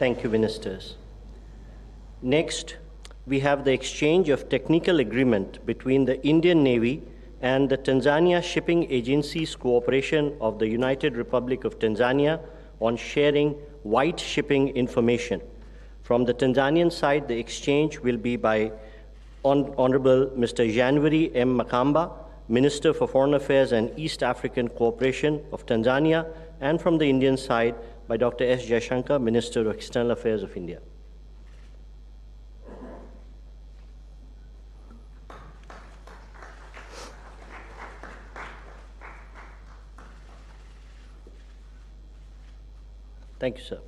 Thank you, Ministers. Next, we have the exchange of technical agreement between the Indian Navy and the Tanzania Shipping Agency's cooperation of the United Republic of Tanzania on sharing white shipping information. From the Tanzanian side, the exchange will be by Honorable Mr. Janvary M. Makamba, Minister for Foreign Affairs and East African Cooperation of Tanzania, and from the Indian side by Dr. S. Jaishankar, Minister of External Affairs of India. Thank you, sir.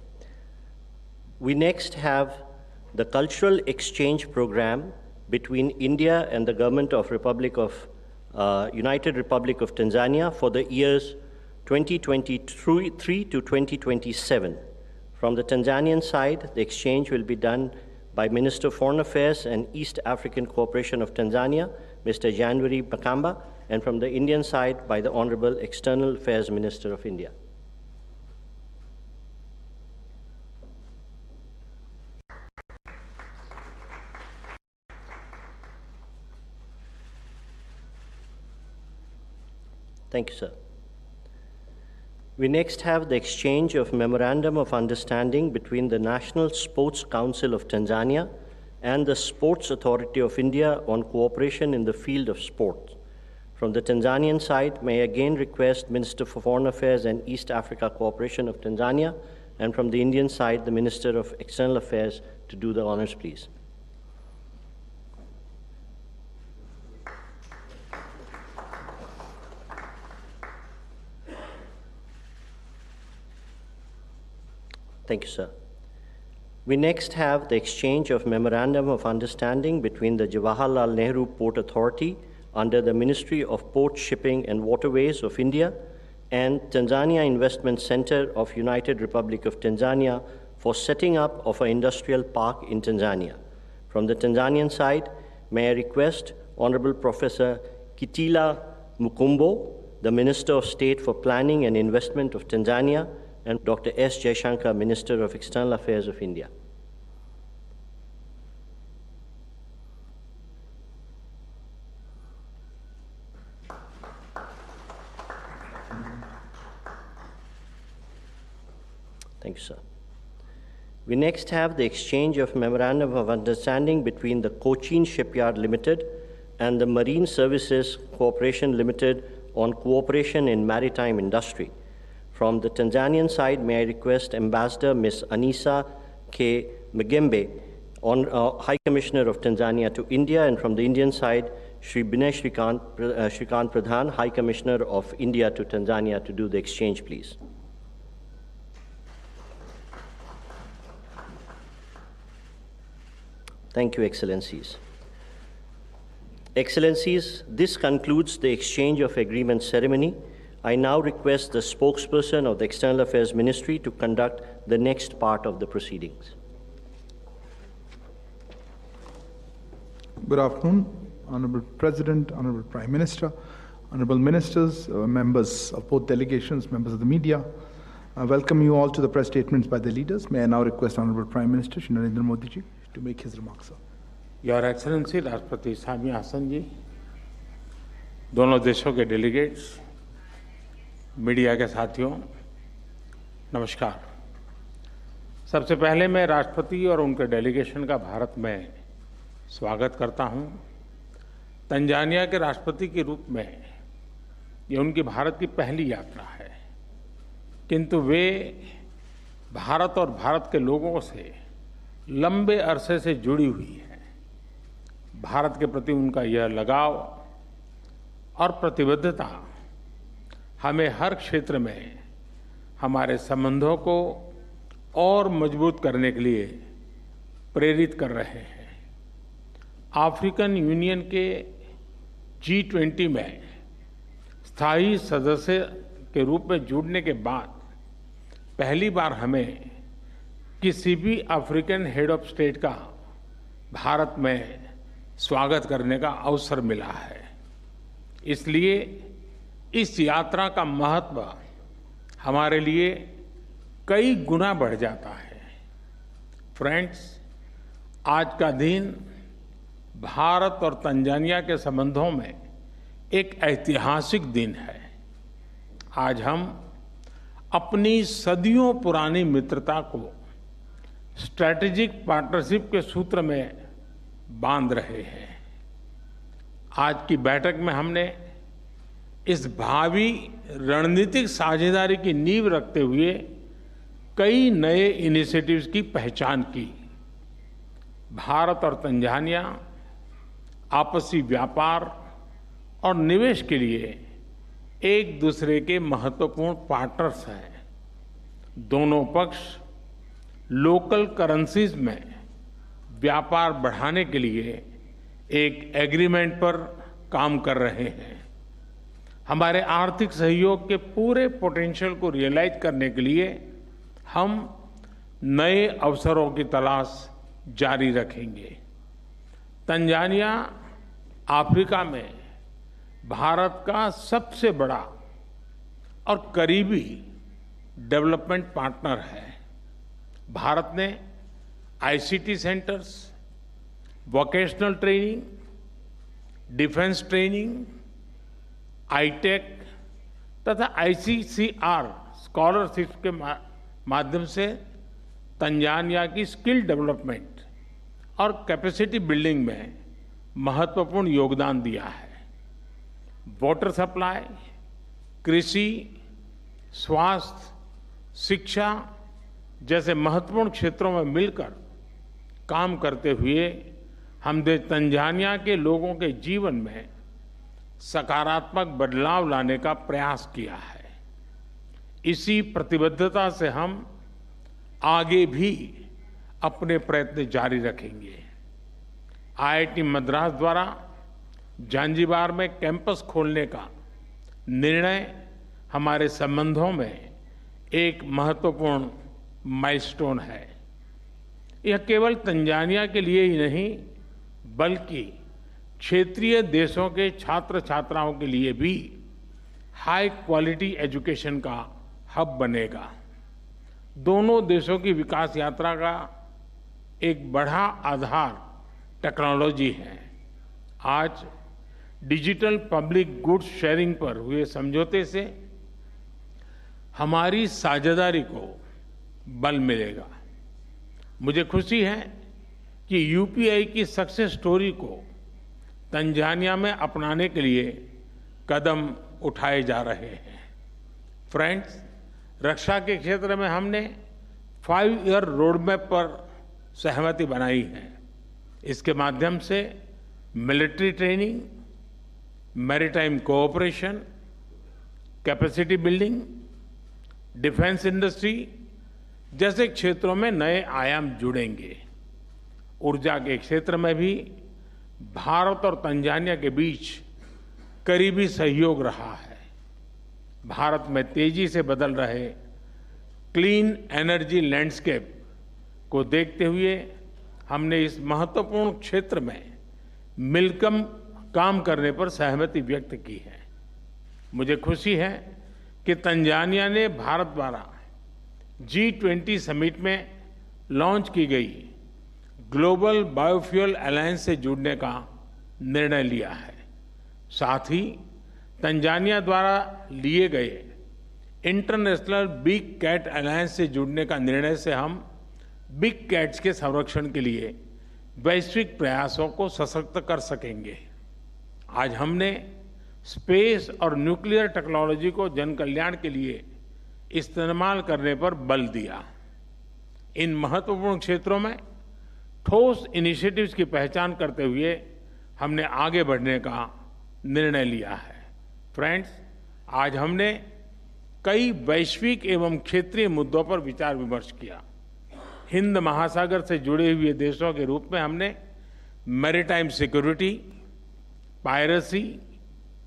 We next have the cultural exchange program between India and the government of United Republic of Tanzania for the years 2023 to 2027. From the Tanzanian side, the exchange will be done by Minister of Foreign Affairs and East African Cooperation of Tanzania, Mr. Janvary Makamba, and from the Indian side by the Honorable External Affairs Minister of India. Thank you, sir. We next have the exchange of Memorandum of Understanding between the National Sports Council of Tanzania and the Sports Authority of India on cooperation in the field of sport. From the Tanzanian side, may I again request Minister for Foreign Affairs and East Africa Cooperation of Tanzania, and from the Indian side, the Minister of External Affairs to do the honors, please. Thank you, sir. We next have the exchange of Memorandum of Understanding between the Jawaharlal Nehru Port Authority under the Ministry of Port, Shipping and Waterways of India and Tanzania Investment Center of United Republic of Tanzania for setting up of an industrial park in Tanzania. From the Tanzanian side, may I request Honorable Professor Kitila Mukumbo, the Minister of State for Planning and Investment of Tanzania, and Dr. S. Jaishankar, Minister of External Affairs of India. Thank you, sir. We next have the exchange of Memorandum of Understanding between the Cochin Shipyard Limited and the Marine Services Corporation Limited on cooperation in maritime industry. From the Tanzanian side, may I request Ambassador Ms. Anisa K. Magembe, High Commissioner of Tanzania to India, and from the Indian side, Shri Binay Shrikant Pradhan, High Commissioner of India to Tanzania, to do the exchange, please. Thank you, Excellencies. Excellencies, this concludes the exchange of agreement ceremony. I now request the spokesperson of the External Affairs Ministry to conduct the next part of the proceedings. Good afternoon, Honorable President, Honorable Prime Minister, Honorable Ministers, members of both delegations, members of the media. I welcome you all to the press statements by the leaders. May I now request Honorable Prime Minister Shri Narendra Modi ji to make his remarks, sir. Your Excellency राष्ट्रपति सामिया हसन जी, दोनों देशों के delegates, media के साथियों, नमस्कार। सबसे पहले मैं राष्ट्रपति और उनके डेलीगेशन का भारत में स्वागत करता हूं। तंजानिया के राष्ट्रपति के रूप में ये उनकी भारत की पहली यात्रा है, किंतु वे भारत और भारत के लोगों से लंबे अरसे से जुड़ी हुई हैं। भारत के प्रति उनका यह लगाव और प्रतिबद्धता हमें हर क्षेत्र में हमारे संबंधों को और मजबूत करने के लिए प्रेरित कर रहे हैं। अफ्रीकन यूनियन के G20 में स्थायी सदस्य के रूप में जुड़ने के बाद पहली बार हमें किसी भी अफ्रीकन हेड ऑफ स्टेट का भारत में स्वागत करने का अवसर मिला है। इसलिए इस यात्रा का महत्व हमारे लिए कई गुना बढ़ जाता है। फ्रेंड्स, आज का दिन भारत और तंजानिया के संबंधों में एक ऐतिहासिक दिन है। आज हम अपनी सदियों पुरानी मित्रता को स्ट्रैटेजिक पार्टनरशिप के सूत्र में बांध रहे हैं। आज की बैठक में हमने इस भावी रणनीतिक साझेदारी की नींव रखते हुए कई नए इनिशिएटिव्स की पहचान की। भारत और तंजानिया आपसी व्यापार और निवेश के लिए एक दूसरे के महत्वपूर्ण पार्टनर्स हैं। दोनों पक्ष लोकल करेंसीज में व्यापार बढ़ाने के लिए एक एग्रीमेंट पर काम कर रहे हैं। हमारे आर्थिक सहयोग के पूरे पोटेंशियल को रियलाइज करने के लिए हम नए अवसरों की तलाश जारी रखेंगे। तंजानिया अफ्रीका में भारत का सबसे बड़ा और करीबी डेवलपमेंट पार्टनर है। भारत ने ICT centres, vocational training, defence training, आईटेक तथा आईसीसीआर स्कॉलरशिप के माध्यम से तंजानिया की स्किल डेवलपमेंट और कैपेसिटी बिल्डिंग में महत्वपूर्ण योगदान दिया है। वाटर सप्लाई, कृषि, स्वास्थ्य, शिक्षा जैसे महत्वपूर्ण क्षेत्रों में मिलकर काम करते हुए हमने तंजानिया के लोगों के जीवन में सकारात्मक बदलाव लाने का प्रयास किया है। इसी प्रतिबद्धता से हम आगे भी अपने प्रयत्न जारी रखेंगे। आईआईटी मद्रास द्वारा जांजिबार में कैंपस खोलने का निर्णय हमारे संबंधों में एक महत्वपूर्ण माइलस्टोन है। यह केवल तंजानिया के लिए ही नहीं बल्कि क्षेत्रीय देशों के छात्र छात्राओं के लिए भी हाई क्वालिटी एजुकेशन का हब बनेगा। दोनों देशों की विकास यात्रा का एक बड़ा आधार टेक्नोलॉजी है। आज डिजिटल पब्लिक गुड्स शेयरिंग पर हुए समझौते से हमारी साझेदारी को बल मिलेगा। मुझे खुशी है कि यूपीआई की सक्सेस स्टोरी को तंजानिया में अपनाने के लिए कदम उठाए जा रहे हैं। फ्रेंड्स, रक्षा के क्षेत्र में हमने 5 ईयर रोडमैप पर सहमति बनाई है। इसके माध्यम से military training, maritime cooperation, capacity building, defence industry जैसे क्षेत्रों में नए आयाम जुड़ेंगे। ऊर्जा के क्षेत्र में भी भारत और तंजानिया के बीच करीबी सहयोग रहा है। भारत में तेजी से बदल रहे क्लीन एनर्जी लैंडस्केप को देखते हुए हमने इस महत्वपूर्ण क्षेत्र में मिलकर काम करने पर सहमति व्यक्त की है। मुझे खुशी है कि तंजानिया ने भारत द्वारा G20 समिट में लॉन्च की गई ग्लोबल बायोफ्यूल अलायंस से जुड़ने का निर्णय लिया है। साथ ही तंजानिया द्वारा लिए गए इंटरनेशनल बिग कैट अलायंस से जुड़ने का निर्णय से हम बिग कैट्स के संरक्षण के लिए वैश्विक प्रयासों को सशक्त कर सकेंगे। आज हमने स्पेस और न्यूक्लियर टेक्नोलॉजी को जन कल्याण के लिए इस्तेमाल करने पर बल दिया। इन महत्वपूर्ण क्षेत्रों में ठोस इनिशिएटिव्स की पहचान करते हुए हमने आगे बढ़ने का निर्णय लिया है। फ्रेंड्स, आज हमने कई वैश्विक एवं क्षेत्रीय मुद्दों पर विचार विमर्श किया। हिंद महासागर से जुड़े हुए देशों के रूप में हमने maritime security, piracy,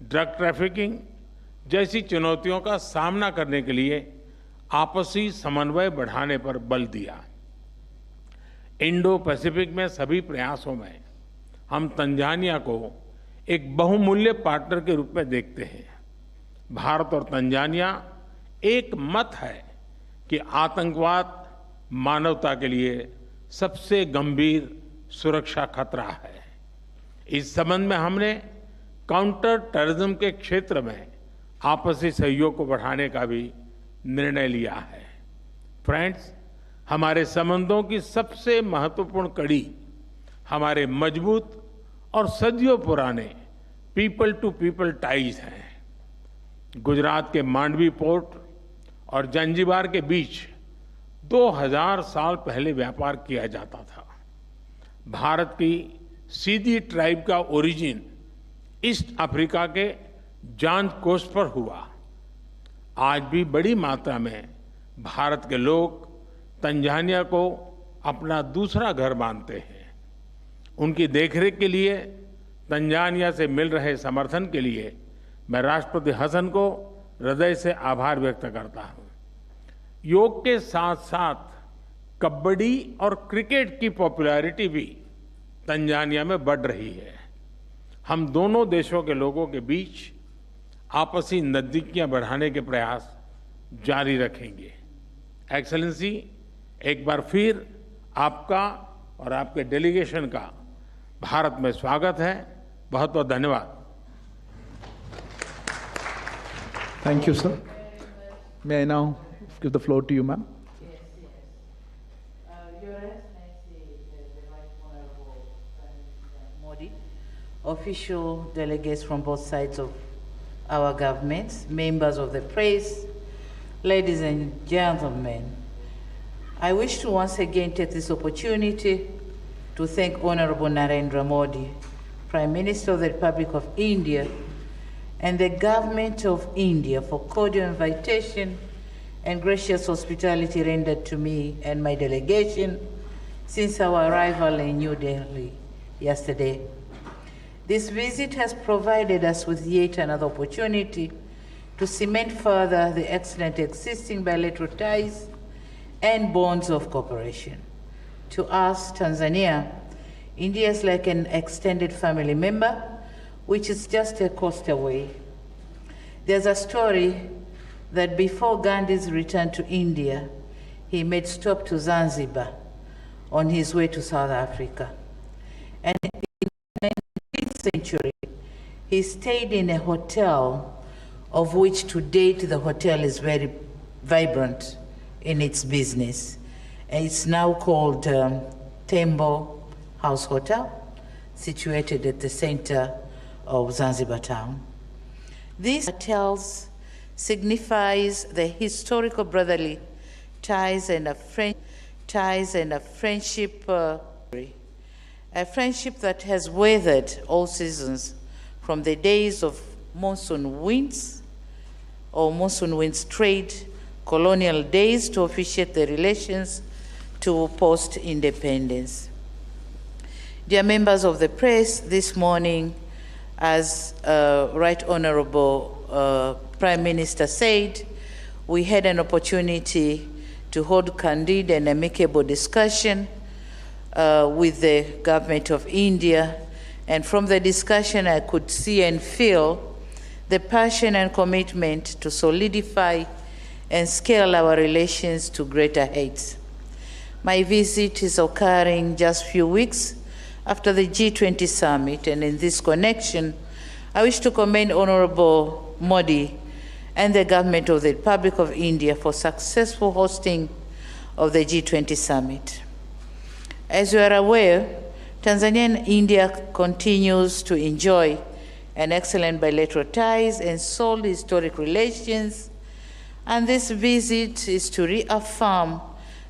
drug trafficking जैसी चुनौतियों का सामना करने के लिए आपसी समन्वय बढ़ाने पर बल दिया। इंडो पैसिफिक में सभी प्रयासों में हम तंजानिया को एक बहुमूल्य पार्टनर के रूप में देखते हैं। भारत और तंजानिया एक मत है कि आतंकवाद मानवता के लिए सबसे गंभीर सुरक्षा खतरा है। इस संबंध में हमने काउंटर टेररिज्म के क्षेत्र में आपसी सहयोग को बढ़ाने का भी निर्णय लिया है। फ्रेंड्स, हमारे संबंधों की सबसे महत्वपूर्ण कड़ी हमारे मजबूत और सदियों पुराने पीपल टू पीपल टाइज हैं। गुजरात के मांडवी पोर्ट और जंजीबार के बीच 2000 साल पहले व्यापार किया जाता था। भारत की सीधी ट्राइब का ओरिजिन ईस्ट अफ्रीका के जांज कोस्ट पर हुआ। आज भी बड़ी मात्रा में भारत के लोग तंजानिया को अपना दूसरा घर मानते हैं। उनकी देखरेख के लिए तंजानिया से मिल रहे समर्थन के लिए मैं राष्ट्रपति हसन को हृदय से आभार व्यक्त करता हूं। योग के साथ साथ कबड्डी और क्रिकेट की पॉपुलैरिटी भी तंजानिया में बढ़ रही है। हम दोनों देशों के लोगों के बीच आपसी नजदीकियां बढ़ाने के प्रयास जारी रखेंगे। एक्सेलेंसी, एक बार फिर आपका और आपके डेलीगेशन का भारत में स्वागत है। बहुत बहुत धन्यवाद। Thank you, sir. May I now give the floor to you, ma'am? Yes. Your Excellency, the Right Honorable President Modi, official delegates from both sides of our governments, members of the press, ladies and gentlemen, I wish to once again take this opportunity to thank Honorable Narendra Modi, Prime Minister of the Republic of India, and the Government of India for cordial invitation and gracious hospitality rendered to me and my delegation since our arrival in New Delhi yesterday. This visit has provided us with yet another opportunity to cement further the excellent existing bilateral ties and bonds of cooperation. To us, Tanzania, India is like an extended family member, which is just a coast away. There's a story that before Gandhi's return to India, he made stop to Zanzibar on his way to South Africa. And in the 19th century, he stayed in a hotel of which to date the hotel is very vibrant in its business. And it's now called Tembo House Hotel, situated at the center of Zanzibar town. These hotels signifies the historical brotherly ties and a friendship that has weathered all seasons, from the days of monsoon winds or monsoon winds trade, colonial days, to officiate the relations to post-independence. Dear members of the press, this morning, as Right Honorable Prime Minister said, we had an opportunity to hold candid and amicable discussion with the government of India. And from the discussion, I could see and feel the passion and commitment to solidify and scale our relations to greater heights. My visit is occurring just a few weeks after the G20 summit, and in this connection, I wish to commend Honorable Modi and the government of the Republic of India for successful hosting of the G20 summit. As you are aware, Tanzania and India continues to enjoy an excellent bilateral ties and solid historic relations, and this visit is to reaffirm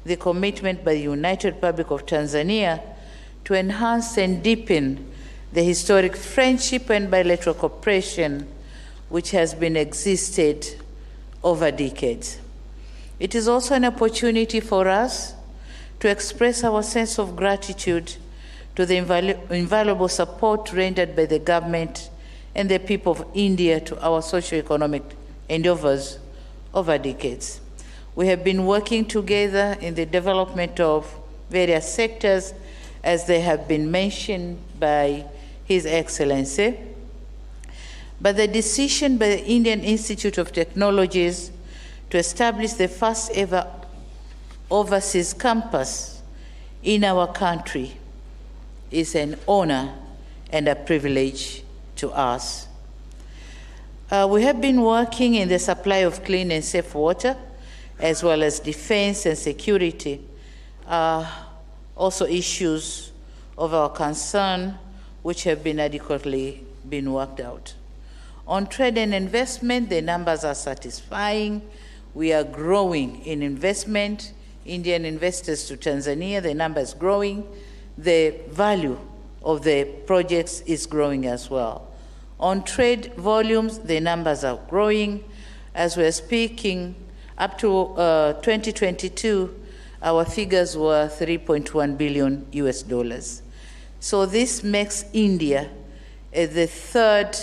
the commitment by the United Republic of Tanzania to enhance and deepen the historic friendship and bilateral cooperation which has been existed over decades. It is also an opportunity for us to express our sense of gratitude to the invaluable support rendered by the government and the people of India to our socio-economic endeavors over decades. We have been working together in the development of various sectors, as they have been mentioned by His Excellency. But the decision by the Indian Institute of Technologies to establish the first ever overseas campus in our country is an honor and a privilege to us. We have been working in the supply of clean and safe water, as well as defense and security, also issues of our concern which have been adequately been worked out. On trade and investment, the numbers are satisfying. We are growing in investment. Indian investors to Tanzania, the number is growing. The value of the projects is growing as well. On trade volumes, the numbers are growing. As we're speaking, up to 2022, our figures were $3.1 billion US. So this makes India the third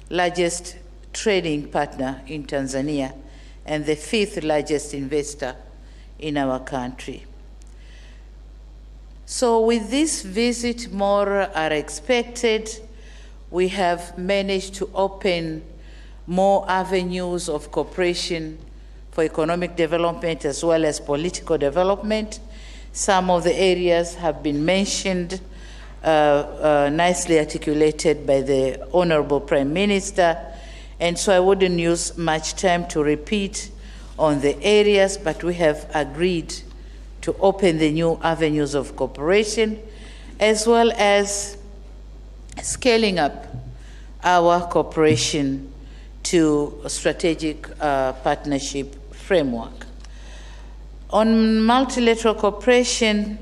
largest trading partner in Tanzania and the fifth largest investor in our country. So with this visit, more are expected. We have managed to open more avenues of cooperation for economic development as well as political development. Some of the areas have been mentioned, nicely articulated by the Honorable Prime Minister, and so I wouldn't use much time to repeat on the areas, but we have agreed to open the new avenues of cooperation, as well as scaling up our cooperation to a strategic partnership framework. On multilateral cooperation,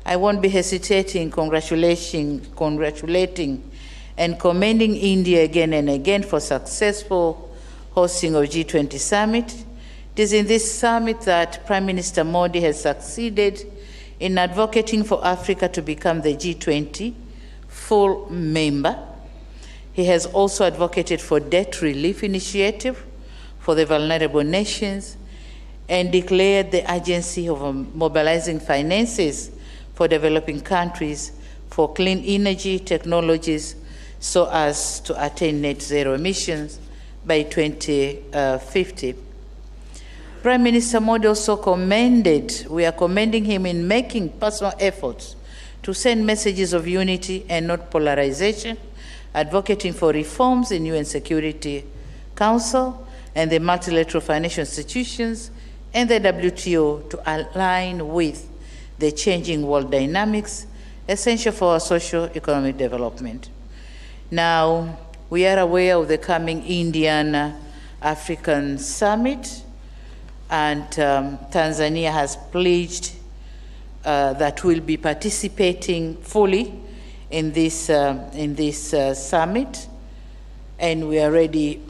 I won't be hesitating congratulating and commending India again and again for successful hosting of G20 summit. It is in this summit that Prime Minister Modi has succeeded in advocating for Africa to become the G20 full member. He has also advocated for debt relief initiative for the vulnerable nations and declared the urgency of mobilizing finances for developing countries for clean energy technologies so as to attain net zero emissions by 2050. Prime Minister Modi also we are commending him in making personal efforts to send messages of unity and not polarization, advocating for reforms in UN Security Council and the multilateral financial institutions and the WTO to align with the changing world dynamics essential for our socio-economic development. Now, we are aware of the coming Indian African Summit, and Tanzania has pledged that we'll be participating fully in this summit, and we are ready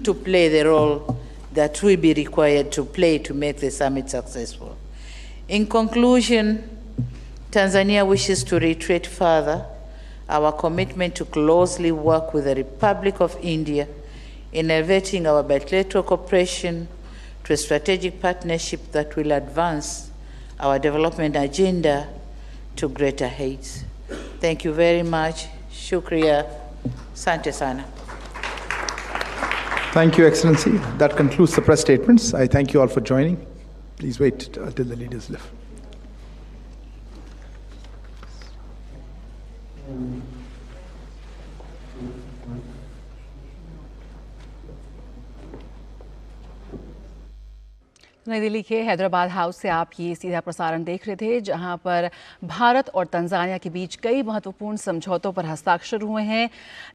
to play the role that will be required to play to make the summit successful. In conclusion, Tanzania wishes to reiterate further our commitment to closely work with the Republic of India in elevating our bilateral cooperation to a strategic partnership that will advance our development agenda to greater heights. Thank you very much. Shukriya. Asante sana. Thank you, Excellency. That concludes the press statements. I thank you all for joining. Please wait until the leaders leave. नई दिल्ली के Hyderabad house से आप ये सीधा प्रसारण देख रहे थे, जहां पर भारत और तंजानिया के बीच कई महत्वपूर्ण समझौतों पर हस्ताक्षर हुए हैं।